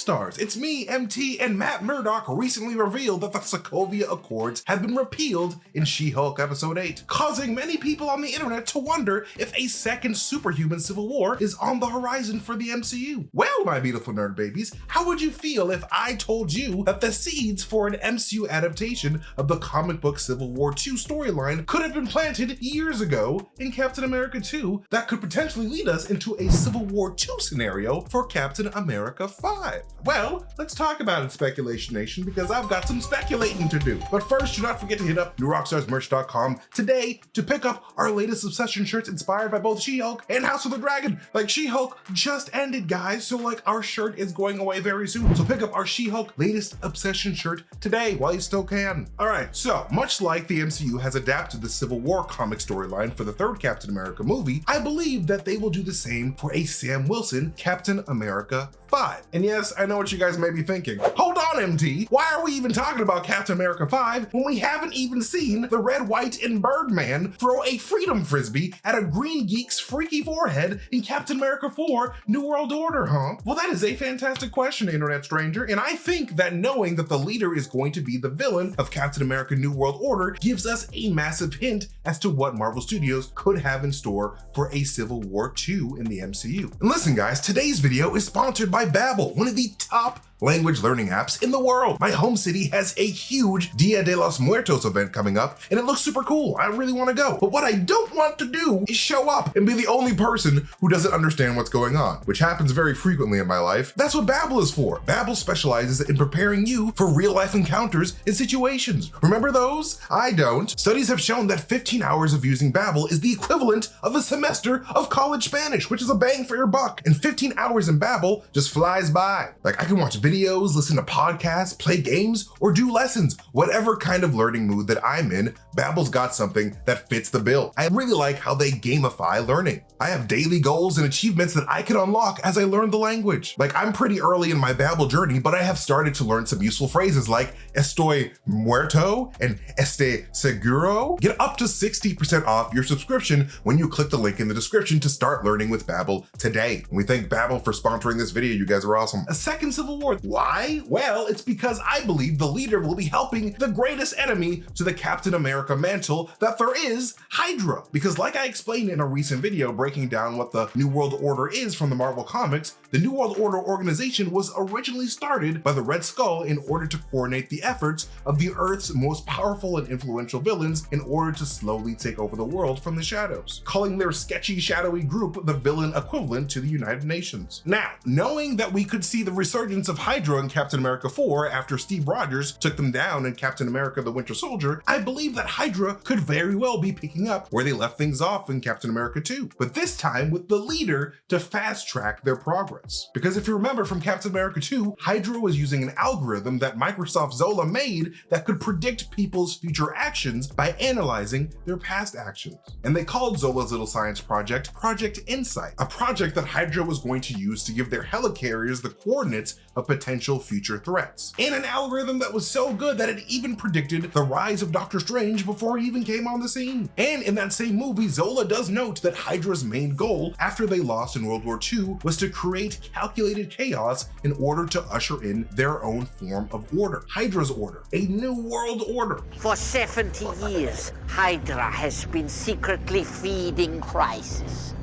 Rockstars. It's me, MT, and Matt Murdock recently revealed that the Sokovia Accords have been repealed in She-Hulk Episode 8, causing many people on the internet to wonder if a second Superhuman Civil War is on the horizon for the MCU. Well, my beautiful nerd babies, how would you feel if I told you that the seeds for an MCU adaptation of the comic book Civil War 2 storyline could have been planted years ago in Captain America 2 that could potentially lead us into a Civil War 2 scenario for Captain America 5? Well, let's talk about it, Speculation Nation, because I've got some speculating to do. But first, do not forget to hit up newrockstarsmerch.com today to pick up our latest Obsession shirts inspired by both She-Hulk and House of the Dragon. Like, She-Hulk just ended, guys, so like our shirt is going away very soon. So pick up our She-Hulk latest Obsession shirt today while you still can. All right, so much like the MCU has adapted the Civil War comic storyline for the third Captain America movie, I believe that they will do the same for a Sam Wilson Captain America 5. And yes, I know what you guys may be thinking. Hold on, MT. Why are we even talking about Captain America 5 when we haven't even seen the Red, White, and Birdman throw a freedom frisbee at a green geek's freaky forehead in Captain America 4 New World Order, huh? Well, that is a fantastic question, Internet Stranger, and I think that knowing that the leader is going to be the villain of Captain America New World Order gives us a massive hint as to what Marvel Studios could have in store for a Civil War 2 in the MCU. And listen, guys, today's video is sponsored by Babbel, one of the top language learning apps in the world. My home city has a huge Dia de los Muertos event coming up, and it looks super cool. I really want to go. But what I don't want to do is show up and be the only person who doesn't understand what's going on, which happens very frequently in my life. That's what Babbel is for. Babbel specializes in preparing you for real-life encounters and situations. Remember those? I don't. Studies have shown that 15 hours of using Babbel is the equivalent of a semester of college Spanish, which is a bang for your buck. And 15 hours in Babbel just flies by. Like, I can watch videos, listen to podcasts, play games, or do lessons. Whatever kind of learning mood that I'm in, Babbel's got something that fits the bill. I really like how they gamify learning. I have daily goals and achievements that I can unlock as I learn the language. Like, I'm pretty early in my Babbel journey, but I have started to learn some useful phrases like estoy muerto and este seguro. Get up to 60% off your subscription when you click the link in the description to start learning with Babbel today. And we thank Babbel for sponsoring this video. You guys are awesome. A second Civil War. Why? Well, it's because I believe the leader will be helping the greatest enemy to the Captain America mantle that there is, HYDRA. Because like I explained in a recent video breaking down what the New World Order is from the Marvel Comics, the New World Order organization was originally started by the Red Skull in order to coordinate the efforts of the Earth's most powerful and influential villains in order to slowly take over the world from the shadows, calling their sketchy, shadowy group the villain equivalent to the United Nations. Now, knowing that we could see the resurgence of HYDRA in Captain America 4 after Steve Rogers took them down in Captain America the Winter Soldier, I believe that HYDRA could very well be picking up where they left things off in Captain America 2, but this time with the leader to fast track their progress. Because if you remember from Captain America 2, HYDRA was using an algorithm that Microsoft Zola made that could predict people's future actions by analyzing their past actions. And they called Zola's little science project Project Insight, a project that HYDRA was going to use to give their helicarriers the coordinates of potential future threats. And an algorithm that was so good that it even predicted the rise of Doctor Strange before he even came on the scene. And in that same movie, Zola does note that HYDRA's main goal after they lost in World War II was to create calculated chaos in order to usher in their own form of order, HYDRA's order, a new world order. For 70 years, HYDRA has been secretly feeding crisis,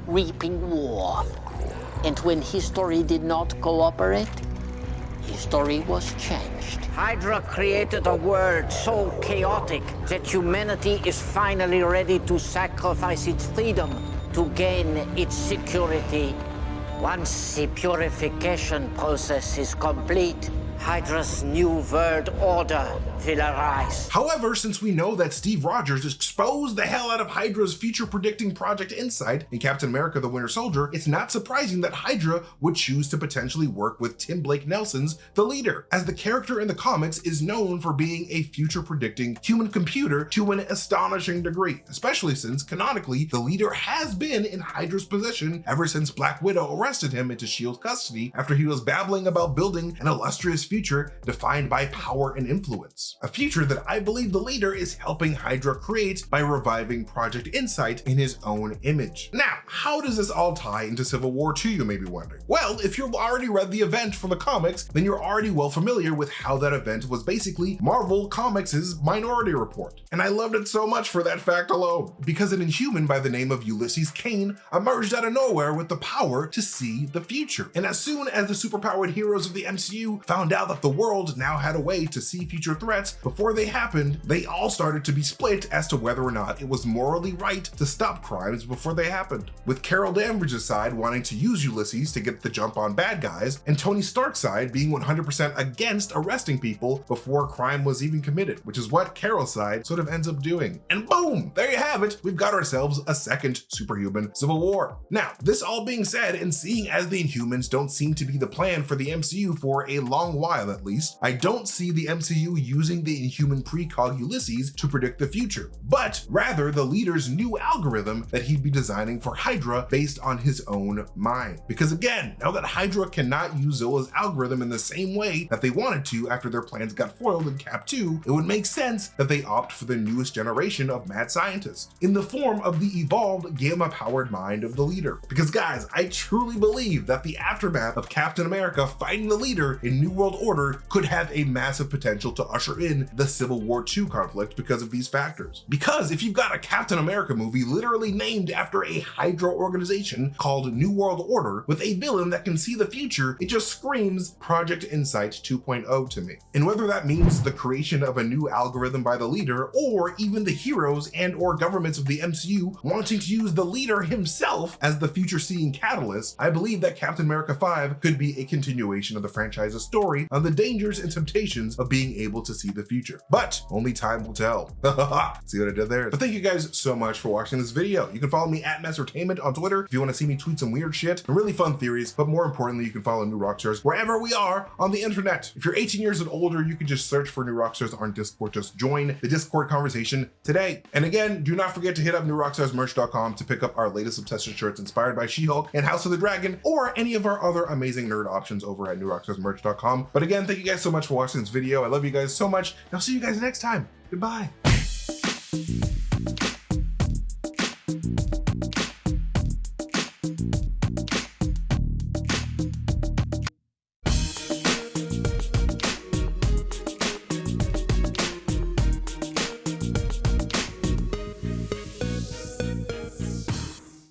reaping war. And when history did not cooperate, history was changed. HYDRA created a world so chaotic that humanity is finally ready to sacrifice its freedom to gain its security. Once the purification process is complete, HYDRA's new world order will arise. However, since we know that Steve Rogers exposed the hell out of HYDRA's future predicting Project Insight in Captain America the Winter Soldier, it's not surprising that HYDRA would choose to potentially work with Tim Blake Nelson's The Leader, as the character in the comics is known for being a future predicting human computer to an astonishing degree, especially since canonically the Leader has been in HYDRA's possession ever since Black Widow arrested him into S.H.I.E.L.D. custody after he was babbling about building an illustrious future defined by power and influence. A future that I believe the leader is helping HYDRA create by reviving Project Insight in his own image. Now, how does this all tie into Civil War 2, you may be wondering? Well, if you've already read the event from the comics, then you're already well familiar with how that event was basically Marvel Comics' Minority Report. And I loved it so much for that fact alone, because an Inhuman by the name of Ulysses Kane emerged out of nowhere with the power to see the future. And as soon as the superpowered heroes of the MCU found out that the world now had a way to see future threats before they happened, they all started to be split as to whether or not it was morally right to stop crimes before they happened. With Carol Danvers' side wanting to use Ulysses to get the jump on bad guys, and Tony Stark's side being 100% against arresting people before a crime was even committed, which is what Carol's side sort of ends up doing. And boom, there you have it. We've got ourselves a second Superhuman Civil War. Now, this all being said, and seeing as the Inhumans don't seem to be the plan for the MCU for a long while at least, I don't see the MCU using the Inhuman precog Ulysses to predict the future, but rather the leader's new algorithm that he'd be designing for HYDRA based on his own mind. Because again, now that HYDRA cannot use Zola's algorithm in the same way that they wanted to after their plans got foiled in Cap 2, it would make sense that they opt for the newest generation of mad scientists in the form of the evolved gamma-powered mind of the leader. Because guys, I truly believe that the aftermath of Captain America fighting the leader in New World Order could have a massive potential to usher in the Civil War 2 conflict because of these factors. Because if you've got a Captain America movie literally named after a HYDRA organization called New World Order with a villain that can see the future, it just screams Project Insight 2.0 to me. And whether that means the creation of a new algorithm by the leader, or even the heroes and or governments of the MCU wanting to use the leader himself as the future-seeing catalyst, I believe that Captain America 5 could be a continuation of the franchise's story on the dangers and temptations of being able to see the future. But only time will tell. See what I did there? But thank you guys so much for watching this video. You can follow me at MasterTainment on Twitter if you want to see me tweet some weird shit and really fun theories, but more importantly, you can follow New Rockstars wherever we are on the internet. If you're 18 years and older, you can just search for New Rockstars on Discord. Just join the Discord conversation today. And again, do not forget to hit up newrockstarsmerch.com to pick up our latest obsession shirts inspired by She-Hulk and House of the Dragon, or any of our other amazing nerd options over at newrockstarsmerch.com. But again, thank you guys so much for watching this video. I love you guys so much, and I'll see you guys next time. Goodbye.